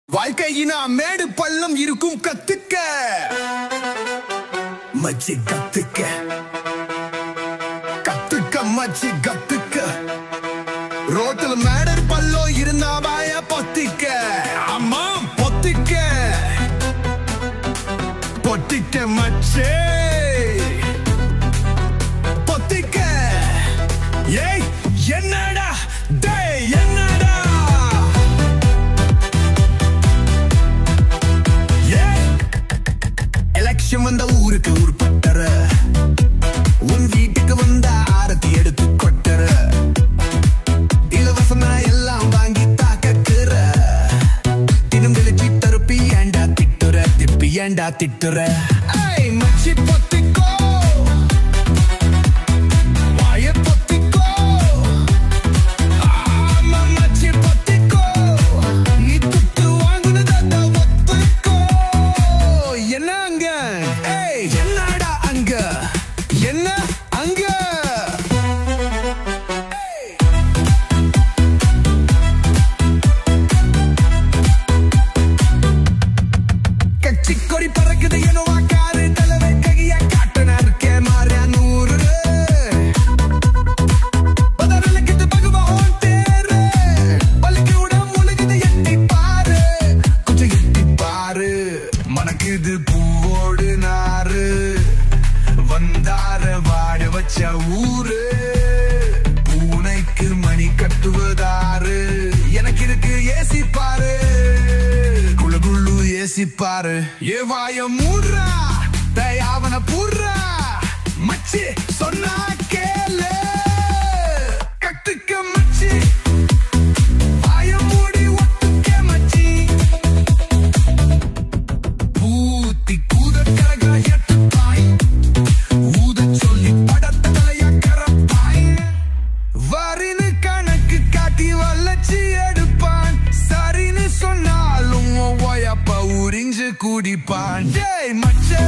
வாழ்க்கையினா மேடு பள்ளம் இருக்கும் கத்துக்க மச்சி கத்துக்க கத்துக்க மச்சி கத்துக்க ரோட்டில் மேடர் பள்ளம் இருந்தா வாய பொத்திக்க அம்மா பொத்திக்க பொத்திக்க மச்சே பொத்திக்க ஏய் என்னடா டேய் என்னடா எலெக்ஷன் வந்த ஊருக்கு உருப்பட்டற உன் வீட்டுக்கு வந்த ஆரத்தி எடுத்து கொட்டற இலவசமா எல்லாம் வாங்கி தாக்கற தினம் கழிச்சு தருப்பி ஏண்டா திட்டுற திப்பி ஏண்டா திட்டுற ஐய் மச்சி பொத்திக்கோ வாய பொத்திக்கோ ஆமா மச்சி பொத்திக்கோ நீ துட்டு வாங்குனதா ஒத்துக்கோ என்னங்க ஏய் என்னடா அங்க என்ன அங்க கட்சி கொடி பறக்குது என்ன வாக்காரு தலைவை கைய காட்டுனார் கேமாரியா நூறு பதறலுக்குது பகவான் தேரு பலிக்கு உடம் முழுகுது எட்டி பாரு கொஞ்சம் எட்டி பாரு மனக்குது பூவோடு நாறு வந்தார வாட வச்ச ஊரு பூனைக்கு மணி கட்டுவதாரு எனக்கு இருக்கு ஏசி பாரு குளு குளு ஏசி பாரு ஏ வாய மூடுறா தயாவன பூர்றா மச்சி சொன்னா கேளு கத்துக்க மச்சி வாய மூடி ஒத்துக்க மச்சி பூத்தி கூத கரகா எட்டுப்பாய் ஊத சொல்லி படத்த தலைய கரப்பாய் வரின்னு கணக்கு காட்டி வளர்ச்சி எடுப்பான் சரின்னு சொன்னாலும் ஒயப்ப உறிஞ்சு குடிப்பான் டேய் மச்சே